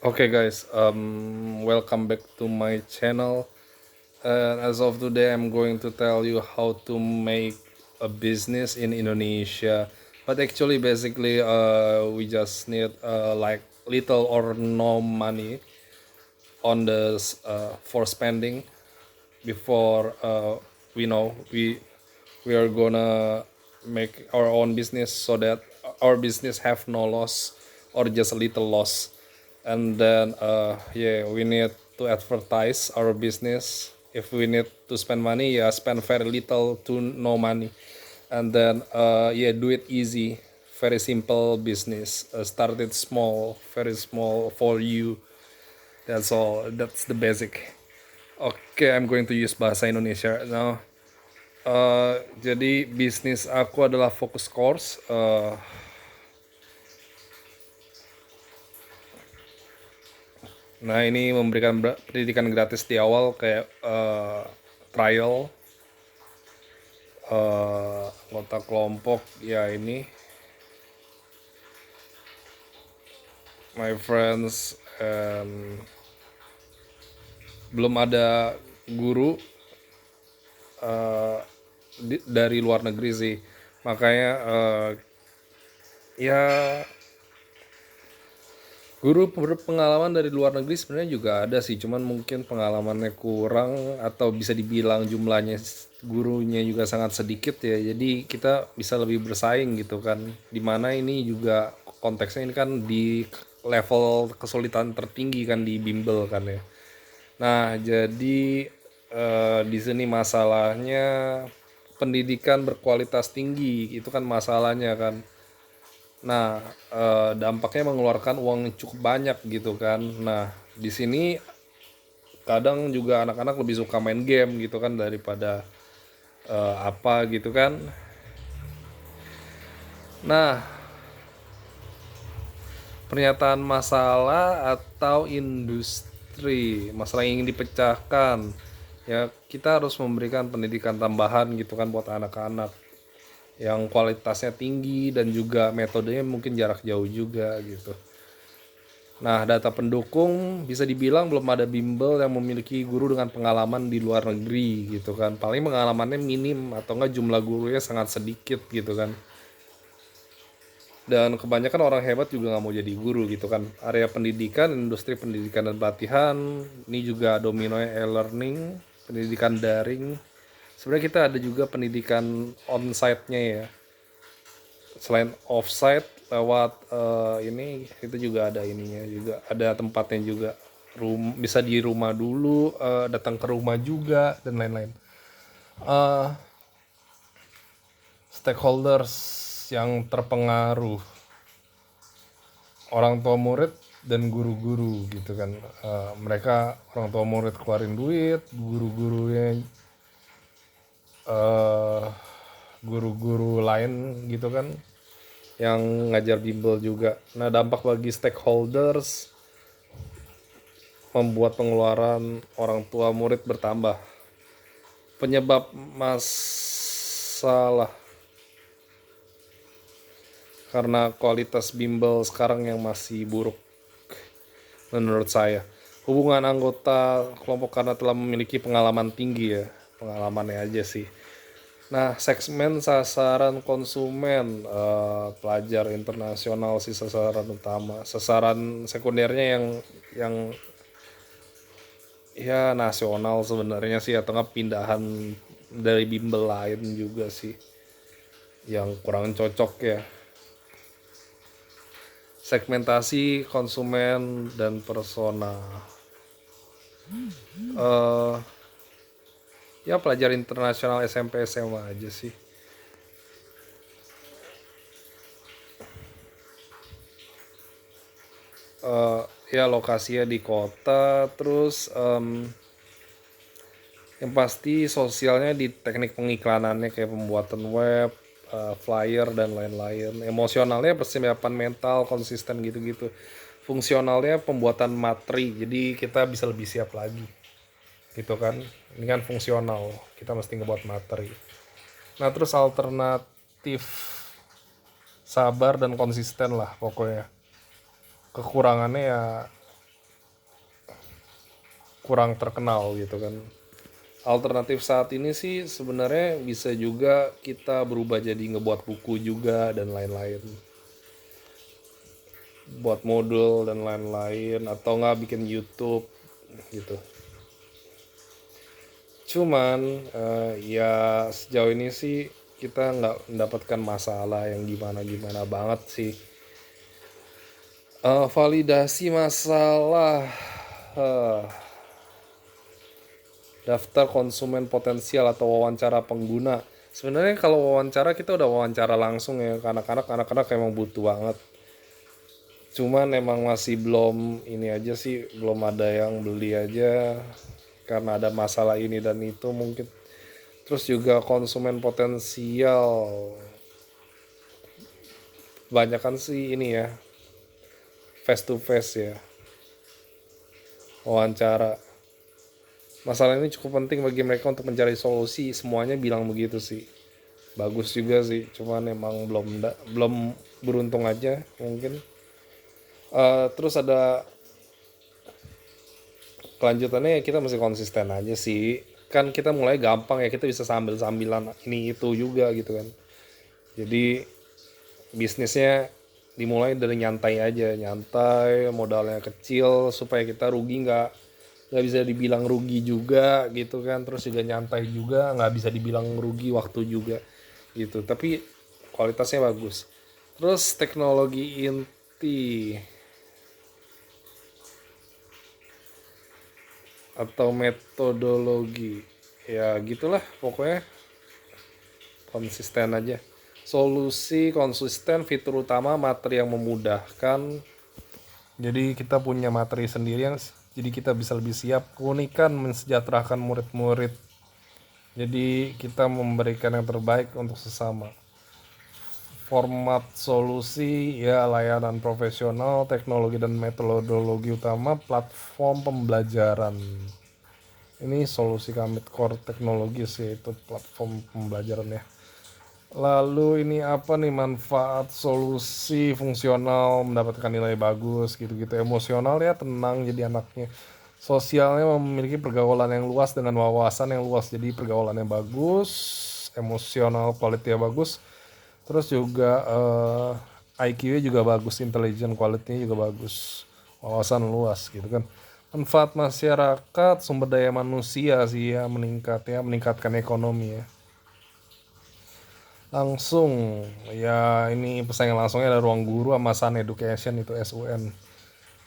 Okay, guys, welcome back to my channel. And as of today, I'm going to tell you how to make a business in Indonesia. But actually, basically, we just need like little or no money on the for spending before we are gonna make our own business so that our business have no loss or just a little loss. And then yeah, we need to advertise our business. If we need to spend money, yeah, spend very little to no money. And then yeah, do it easy, very simple business. Start it small, very small for you. That's all. That's the basic. Oke, I'm going to use bahasa Indonesia now. Jadi bisnis aku adalah focus course. Nah, ini memberikan pendidikan gratis di awal kayak trial, anggota kelompok. Ya ini my friends, and belum ada guru dari luar negeri sih. Makanya ya guru berpengalaman dari luar negeri sebenarnya juga ada sih, cuman mungkin pengalamannya kurang atau bisa dibilang jumlahnya gurunya juga sangat sedikit ya. Jadi kita bisa lebih bersaing gitu kan. Dimana ini juga konteksnya ini kan di level kesulitan tertinggi kan di bimbel kan ya. Nah, jadi di sini masalahnya pendidikan berkualitas tinggi itu kan masalahnya kan. Nah, dampaknya mengeluarkan uang yang cukup banyak gitu kan. Nah, di sini kadang juga anak-anak lebih suka main game gitu kan daripada apa gitu kan. Nah, pernyataan masalah atau masalah yang ingin dipecahkan. Ya, kita harus memberikan pendidikan tambahan gitu kan buat anak-anak yang kualitasnya tinggi dan juga metodenya mungkin jarak jauh juga gitu. Nah, data pendukung bisa dibilang belum ada bimbel yang memiliki guru dengan pengalaman di luar negeri gitu kan. Paling pengalamannya minim atau enggak jumlah gurunya sangat sedikit gitu kan. Dan kebanyakan orang hebat juga nggak mau jadi guru gitu kan. Area pendidikan, industri pendidikan dan pelatihan, ini juga dominonya e-learning, pendidikan daring. Sebenarnya kita ada juga pendidikan on-site-nya ya. Selain off-site lewat ini kita juga ada ininya juga, ada tempatnya juga. Bisa di rumah dulu, datang ke rumah juga dan lain-lain. Eh, Stakeholders yang terpengaruh, orang tua murid dan guru-guru gitu kan. Mereka orang tua murid keluarin duit, eh, guru-guru lain gitu kan yang ngajar bimbel juga. Nah, dampak bagi stakeholders membuat pengeluaran orang tua murid bertambah. Penyebab masalah karena kualitas bimbel sekarang yang masih buruk menurut saya. Hubungan anggota kelompok karena telah memiliki pengalaman tinggi ya, pengalamannya aja sih. Nah, segmen sasaran konsumen, pelajar internasional sih sasaran utama. Sasaran sekundernya yang ya nasional sebenarnya sih, atau nggak pindahan dari bimbel lain juga sih yang kurang cocok ya. Segmentasi konsumen dan persona. eh Ya pelajar internasional SMP SMA aja sih. Ya lokasinya di kota, terus yang pasti sosialnya di teknik pengiklanannya kayak pembuatan web, flyer dan lain-lain. Emosionalnya persiapan mental konsisten gitu-gitu. Fungsionalnya pembuatan materi, jadi kita bisa lebih siap lagi gitu kan. Ini kan fungsional, kita mesti ngebuat materi. Nah, terus alternatif sabar dan konsisten lah pokoknya. Kekurangannya ya kurang terkenal gitu kan. Alternatif saat ini sih sebenarnya bisa juga kita berubah jadi ngebuat buku juga dan lain-lain, buat modul dan lain-lain, atau nggak bikin YouTube gitu. Cuman ya sejauh ini sih kita nggak mendapatkan masalah yang gimana-gimana banget sih. Validasi masalah eh, daftar konsumen potensial atau wawancara pengguna. Sebenarnya kalau wawancara kita udah wawancara langsung ya ke anak-anak emang butuh banget. Cuman emang masih belum ini aja sih, belum ada yang beli aja karena ada masalah ini dan itu mungkin. Terus juga konsumen potensial, kebanyakan sih ini ya, face to face ya, wawancara. Masalah ini cukup penting bagi mereka untuk mencari solusi, semuanya bilang begitu sih. Bagus juga sih, cuman emang belum beruntung aja mungkin. Terus ada kelanjutannya ya, kita mesti konsisten aja sih. Kan kita mulai gampang ya, kita bisa sambil-sambilan ini itu juga gitu kan. Jadi bisnisnya dimulai dari nyantai aja, nyantai, modalnya kecil supaya kita rugi nggak bisa dibilang rugi juga gitu kan. Terus juga nyantai juga, nggak bisa dibilang rugi waktu juga gitu, tapi kualitasnya bagus. Terus teknologi inti atau metodologi ya gitulah pokoknya, konsisten aja. Solusi konsisten, fitur utama, materi yang memudahkan. Jadi kita punya materi sendiri yang jadi kita bisa lebih siap. Keunikan mensejahterakan murid-murid, jadi kita memberikan yang terbaik untuk sesama. Format solusi ya layanan profesional, teknologi dan metodologi utama, platform pembelajaran. Ini solusi kami core teknologi sih, itu platform pembelajaran ya. Lalu ini apa nih, manfaat solusi fungsional, mendapatkan nilai bagus gitu-gitu. Emosional ya, tenang jadi anaknya. Sosialnya memiliki pergaulan yang luas dengan wawasan yang luas, jadi pergaulan yang bagus. Emosional quality-nya bagus. Terus juga IQ-nya juga bagus, intelligent quality-nya juga bagus, wawasan luas gitu kan. Manfaat masyarakat, sumber daya manusia sih ya, meningkatkan ekonomi ya. Langsung ya, ini pesaing langsungnya ada Ruang Guru sama Sun Education, itu SUN.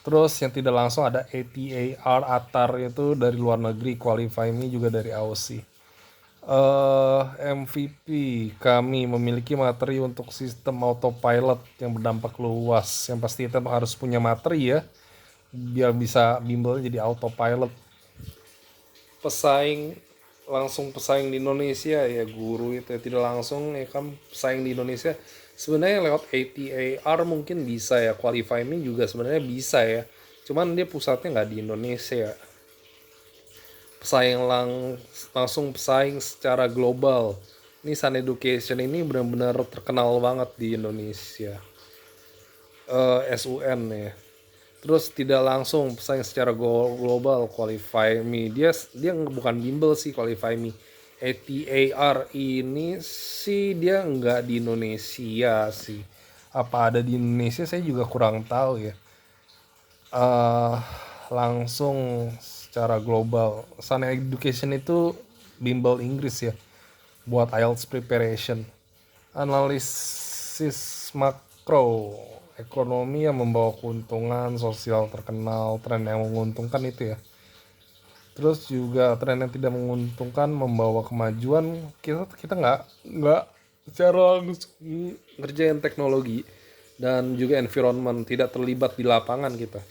Terus yang tidak langsung ada ATAR, ATAR itu dari luar negeri, Qualify Me juga dari Aussie. MVP, kami memiliki materi untuk sistem autopilot yang berdampak luas. Yang pasti kita harus punya materi ya, biar bisa bimbel jadi autopilot. Pesaing pesaing di Indonesia ya, guru itu ya, tidak langsung ya kan pesaing di Indonesia sebenarnya lewat ATAR mungkin bisa ya, Qualify Me juga sebenarnya bisa ya, cuman dia pusatnya nggak di Indonesia. Pesaing langsung pesaing secara global, ini Sun Education ini benar-benar terkenal banget di Indonesia. SUN ya. Terus tidak langsung pesaing secara global, Qualify Me. Dia bukan bimbel sih, Qualify Me. ATAR ini sih dia nggak di Indonesia sih. Apa ada di Indonesia saya juga kurang tahu ya. Langsung secara global. Sun Education itu bimbel Inggris ya, buat IELTS preparation. Analisis makro, ekonomi yang membawa keuntungan, sosial terkenal, tren yang menguntungkan itu ya. Terus juga tren yang tidak menguntungkan membawa kemajuan. Kita nggak secara langsung ngerjain teknologi dan juga environment, tidak terlibat di lapangan kita.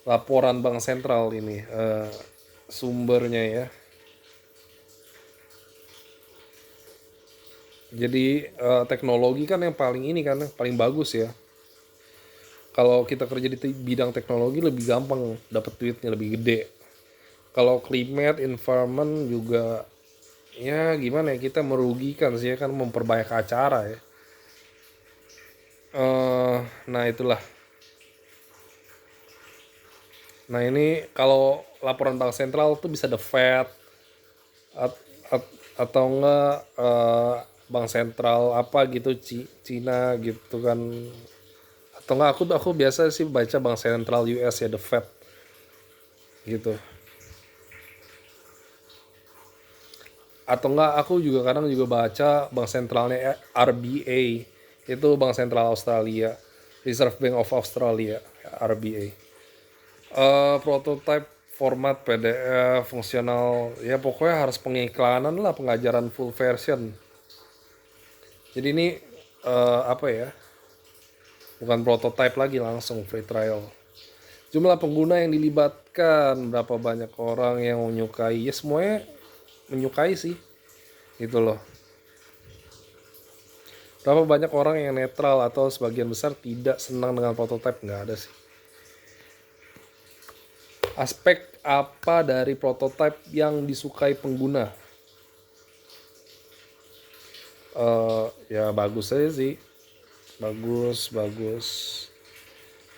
Laporan Bank Sentral ini sumbernya ya. Jadi teknologi kan yang paling ini kan, paling bagus ya. Kalau kita kerja di bidang teknologi lebih gampang dapat duitnya, lebih gede. Kalau climate, environment juga ya gimana ya, kita merugikan sih ya kan, memperbanyak acara ya. Nah itulah. Nah ini kalau laporan bank sentral tuh bisa the Fed at- atau enggak bank sentral apa gitu Cina gitu kan, atau enggak aku biasa sih baca bank sentral US ya, the Fed gitu, atau enggak aku juga kadang juga baca bank sentralnya RBA, itu bank sentral Australia, Reserve Bank of Australia, RBA. Prototype format PDF fungsional ya, pokoknya harus pengiklanan lah, pengajaran full version. Jadi ini apa ya, bukan prototype lagi, langsung free trial. Jumlah pengguna yang dilibatkan, berapa banyak orang yang menyukai, ya semuanya menyukai sih gitu loh. Berapa banyak orang yang netral atau sebagian besar tidak senang dengan prototype, nggak ada sih. Aspek apa dari prototype yang disukai pengguna? Ya bagus aja sih, bagus bagus.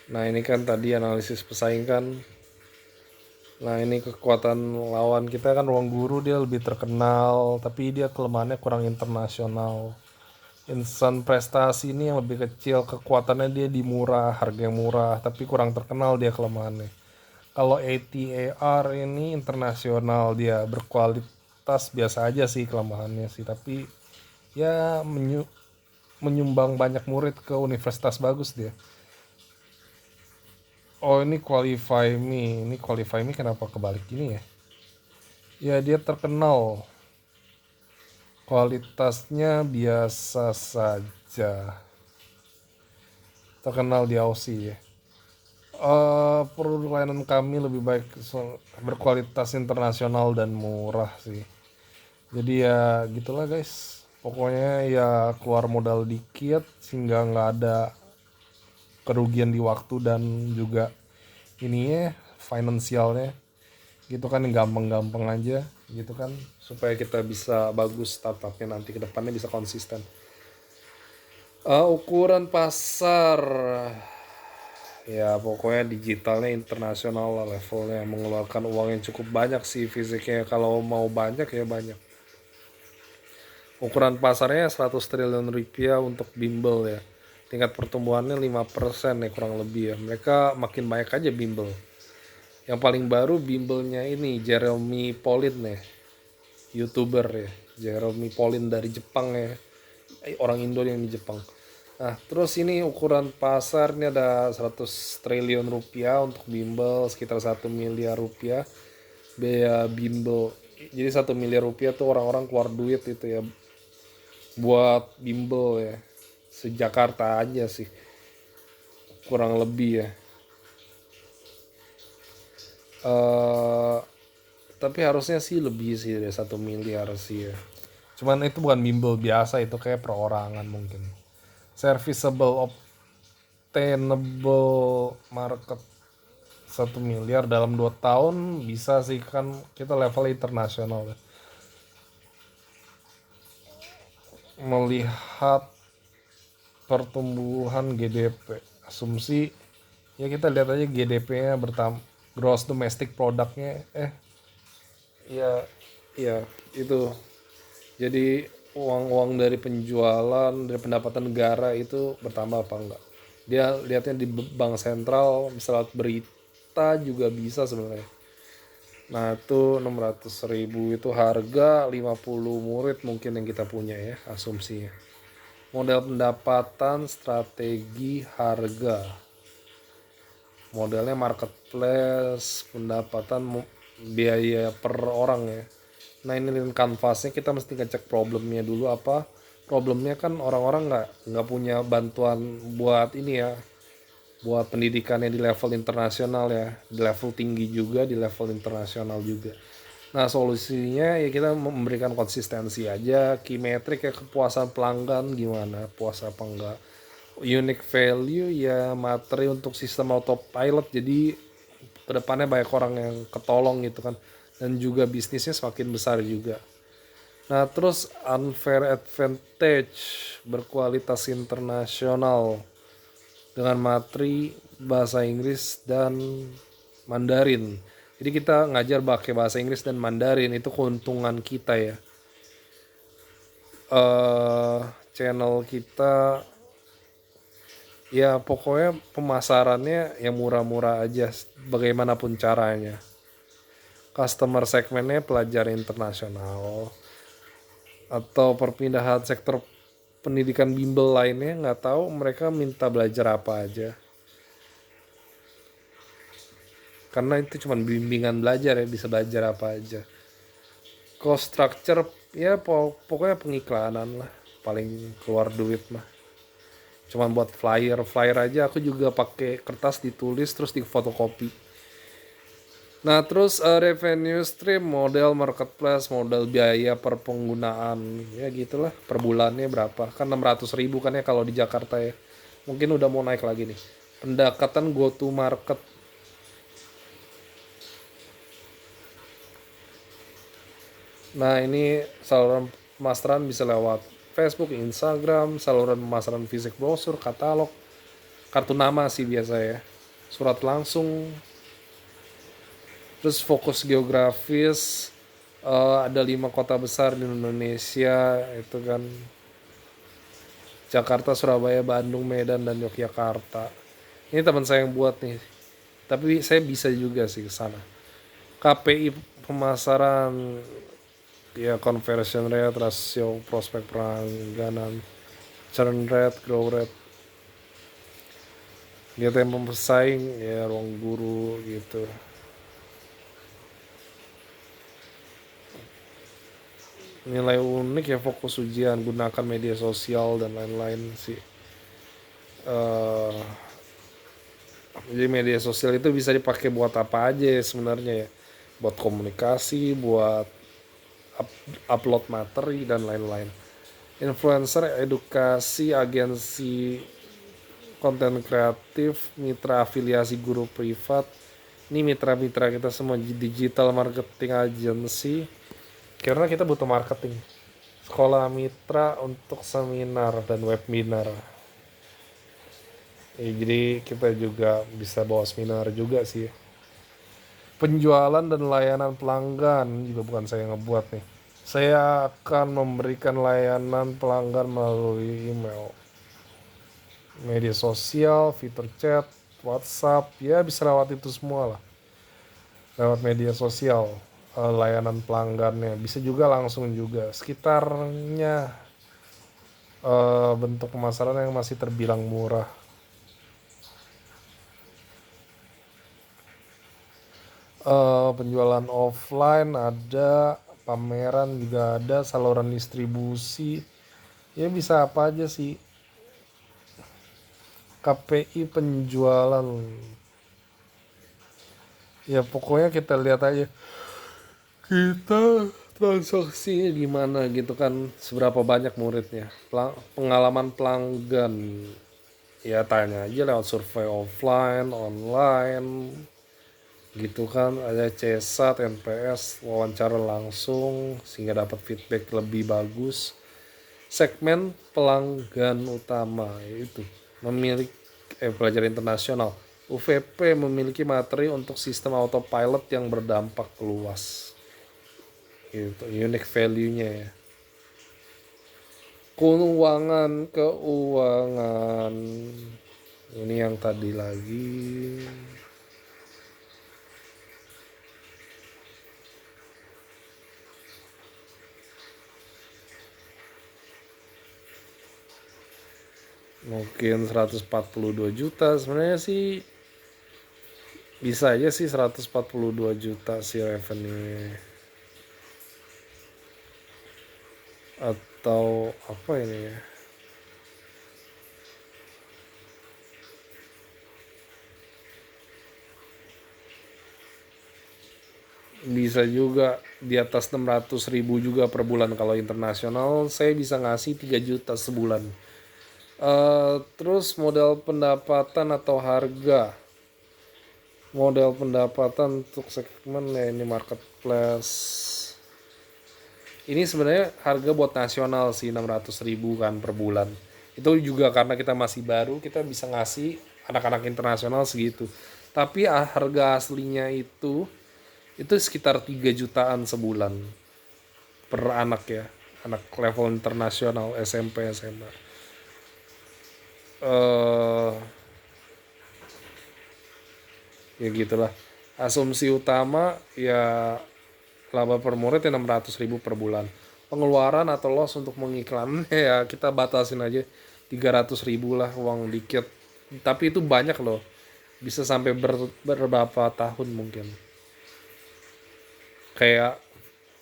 Nah ini kan tadi analisis pesaing kan. Nah ini kekuatan lawan kita kan ruang guru, dia lebih terkenal tapi dia kelemahannya kurang internasional. Insan prestasi ini yang lebih kecil, kekuatannya dia di murah, harga yang murah tapi kurang terkenal, dia kelemahannya. Kalau ATAR ini internasional, dia berkualitas biasa aja sih, kelemahannya sih, tapi ya menyumbang banyak murid ke universitas bagus dia. Oh ini Qualify Me kenapa kebalik gini ya? Ya dia terkenal, kualitasnya biasa saja, terkenal di Aussie ya. Produk layanan kami lebih baik, berkualitas internasional dan murah sih. Jadi ya gitulah guys. Pokoknya ya keluar modal dikit sehingga nggak ada kerugian di waktu dan juga ininya finansialnya gitu kan, gampang-gampang aja gitu kan, supaya kita bisa bagus startupnya nanti ke depannya bisa konsisten. Ukuran pasar ya pokoknya digitalnya internasional lah levelnya, mengeluarkan uang yang cukup banyak sih, fisiknya kalau mau banyak ya banyak. Ukuran pasarnya 100 triliun rupiah untuk bimbel ya. Tingkat pertumbuhannya 5% ya kurang lebih ya. Mereka makin banyak aja bimbel. Yang paling baru bimbelnya ini Jeremy Polin ya. YouTuber ya. Jeremy Polin dari Jepang ya. Orang Indo yang di Jepang. Nah, terus ini ukuran pasar ini ada 100 triliun rupiah untuk bimbel, sekitar 1 miliar rupiah biaya bimbel. Jadi 1 miliar rupiah tuh orang-orang keluar duit itu ya buat bimbel ya, sejakarta aja sih kurang lebih ya. eh tapi harusnya sih lebih sih dari 1 miliar sih ya, cuman itu bukan bimbel biasa, itu kayak perorangan mungkin. Serviceable obtainable market 1 miliar dalam 2 tahun bisa sih kan, kita level internasional ya. Melihat pertumbuhan GDP, asumsi ya kita lihat aja GDP-nya bertambah, gross domestic produknya ya ya itu, jadi uang-uang dari penjualan, dari pendapatan negara itu bertambah apa enggak, dia lihatnya di bank sentral, misalnya berita juga bisa sebenarnya. Nah itu 600.000 itu harga 50 murid mungkin yang kita punya ya asumsinya. Model pendapatan, strategi, harga. Modelnya marketplace, pendapatan, biaya per orang ya. Nah ini kanvasnya kita mesti ngecek problemnya dulu apa. Problemnya kan orang-orang nggak punya bantuan buat ini ya, buat pendidikannya di level internasional ya, di level tinggi juga, di level internasional juga. Nah solusinya ya kita memberikan konsistensi aja, key metric ya, kepuasan pelanggan gimana, puas apa enggak. Unique value ya materi untuk sistem autopilot, jadi kedepannya banyak orang yang ketolong gitu kan, dan juga bisnisnya semakin besar juga. Nah terus unfair advantage, berkualitas internasional dengan materi bahasa Inggris dan Mandarin. Jadi kita ngajar pakai bahasa Inggris dan Mandarin, itu keuntungan kita ya. Channel kita ya pokoknya pemasarannya yang murah-murah aja bagaimanapun caranya. Customer segmennya pelajar internasional atau perpindahan sektor pendidikan bimbel lainnya, nggak tahu mereka minta belajar apa aja. Karena itu cuma bimbingan belajar ya, bisa belajar apa aja. Cost structure ya pokoknya pengiklanan lah, paling keluar duit mah. Cuman buat flyer aja aku juga pakai kertas ditulis terus di fotokopi. Nah terus revenue stream, model marketplace, model biaya per penggunaan, ya gitulah per bulannya berapa, kan 600.000 kan ya kalau di Jakarta ya, mungkin udah mau naik lagi nih. Pendekatan go to market, nah ini saluran pemasaran bisa lewat Facebook, Instagram, saluran pemasaran fisik, brosur, katalog, kartu nama sih biasa ya, surat langsung. Terus fokus geografis, ada 5 kota besar di Indonesia, itu kan Jakarta, Surabaya, Bandung, Medan, dan Yogyakarta. Ini teman saya yang buat nih, tapi saya bisa juga sih ke sana. KPI pemasaran, ya conversion rate, rasio prospek pelangganan, churn rate, growth rate. Dia yang pesaing, ya ruang guru gitu. Nilai unik ya fokus ujian, gunakan media sosial dan lain-lain sih. Jadi media sosial itu bisa dipakai buat apa aja ya sebenarnya ya, buat komunikasi, buat upload materi dan lain-lain. Influencer, edukasi, agensi konten kreatif, mitra afiliasi guru privat. Ini mitra-mitra kita semua, digital marketing agency, karena kita butuh marketing. Sekolah mitra untuk seminar dan webinar. Ya, jadi kita juga bisa bawa seminar juga sih. Penjualan dan layanan pelanggan juga bukan saya yang ngebuat nih. Saya akan memberikan layanan pelanggan melalui email, media sosial, fitur chat, WhatsApp, ya bisa lewat itu semua lah. Lewat media sosial. Layanan pelanggannya bisa juga langsung juga, sekitarnya bentuk pemasaran yang masih terbilang murah. Penjualan offline ada, pameran juga ada, saluran distribusi, ya bisa apa aja sih. KPI penjualan, ya pokoknya kita lihat aja kita transaksinya gimana gitu kan, seberapa banyak muridnya, pengalaman pelanggan, ya tanya aja lewat survei offline, online gitu kan, ada CSAT, NPS, wawancara langsung sehingga dapat feedback lebih bagus. Segmen pelanggan utama yaitu memiliki pelajar internasional, UVP memiliki materi untuk sistem autopilot yang berdampak luas. Itu unique value-nya ya. Keuangan ini yang tadi lagi. Mungkin 142 juta sebenarnya sih, bisa aja sih 142 juta sih revenue. Atau apa ini ya, bisa juga di atas 600.000 juga per bulan. Kalau internasional saya bisa ngasih 3 juta sebulan. Terus model pendapatan atau harga, model pendapatan untuk segmen ya ini marketplace. Ini sebenarnya harga buat nasional sih 600.000 kan per bulan. Itu juga karena kita masih baru, kita bisa ngasih anak-anak internasional segitu. Tapi harga aslinya itu sekitar 3 jutaan sebulan per anak ya, anak level internasional SMP SMA. eh Ya gitulah. Asumsi utama ya laba per murid ya 600.000 per bulan. Pengeluaran atau loss untuk mengiklannya ya kita batasin aja 300.000 lah, uang dikit. Tapi itu banyak loh. Bisa sampai berapa tahun mungkin. Kayak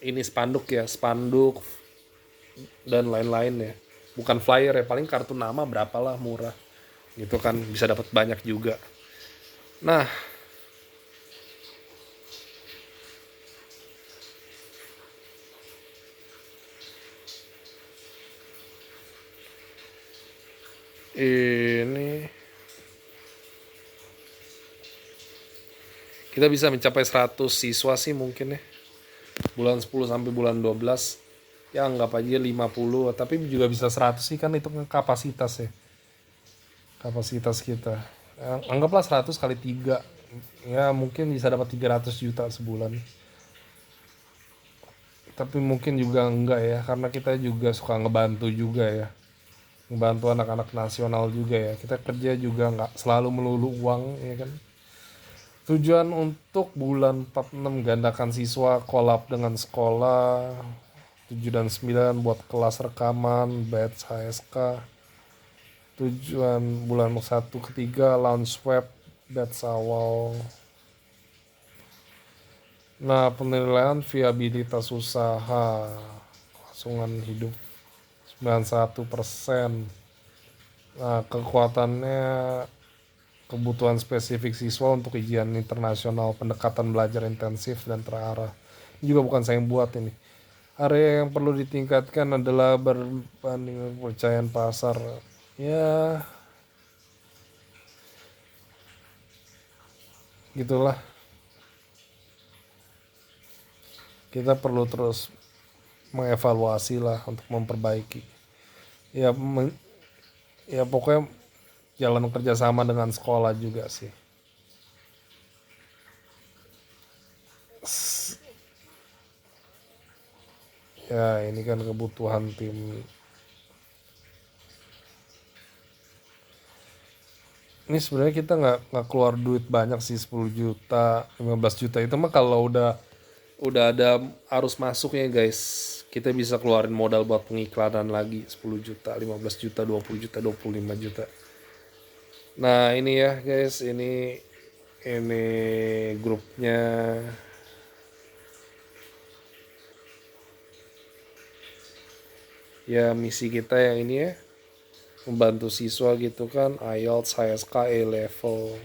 ini spanduk ya, spanduk dan lain-lain ya. Bukan flyer ya, paling kartu nama berapalah murah. Gitu kan bisa dapat banyak juga. Nah, ini kita bisa mencapai 100 siswa sih mungkin ya. Bulan 10 sampai bulan 12 ya anggap aja 50, tapi juga bisa 100 sih, kan itu kan kapasitas ya, kapasitas kita ya, anggaplah 100 kali 3 ya mungkin bisa dapat 300 juta sebulan. Tapi mungkin juga enggak ya, karena kita juga suka ngebantu juga ya, ngebantu anak-anak nasional juga ya, kita kerja juga nggak selalu melulu uang ya kan. Tujuan untuk bulan 46 gandakan siswa, kolab dengan sekolah. 7 dan 9 buat kelas rekaman, batch HSK. Tujuan bulan 1 ketiga launch web, batch awal. Nah, penilaian viabilitas usaha, kelangsungan hidup 91%. Nah, kekuatannya kebutuhan spesifik siswa untuk ujian internasional, pendekatan belajar intensif dan terarah. Ini juga bukan saya yang buat ini. Area yang perlu ditingkatkan adalah berbanding kepercayaan pasar. Ya, gitulah. Kita perlu terus mengevaluasi lah untuk memperbaiki. Ya, ya pokoknya jalan kerjasama dengan sekolah juga sih. Ya ini kan kebutuhan tim. Ini sebenarnya kita nggak keluar duit banyak sih, 10 juta 15 juta itu mah kalau udah ada arus masuknya guys. Kita bisa keluarin modal buat pengiklanan lagi 10 juta 15 juta 20 juta 25 juta. Nah ini ya guys, ini grupnya. Ya misi kita yang ini ya, membantu siswa gitu kan, IELTS, HSK, A-level.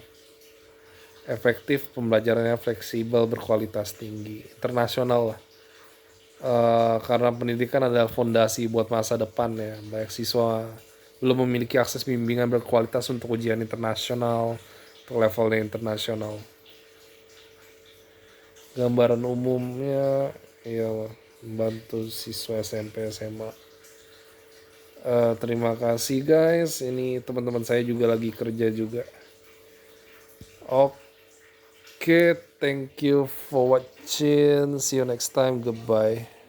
Efektif, pembelajarannya fleksibel, berkualitas tinggi, internasional lah. Karena pendidikan adalah fondasi buat masa depan ya. Banyak siswa belum memiliki akses bimbingan berkualitas untuk ujian internasional, untuk levelnya internasional. Gambaran umumnya ya membantu siswa SMP SMA. Terima kasih guys, ini teman-teman saya juga lagi kerja juga. Oke, thank you for watching, see you next time, goodbye.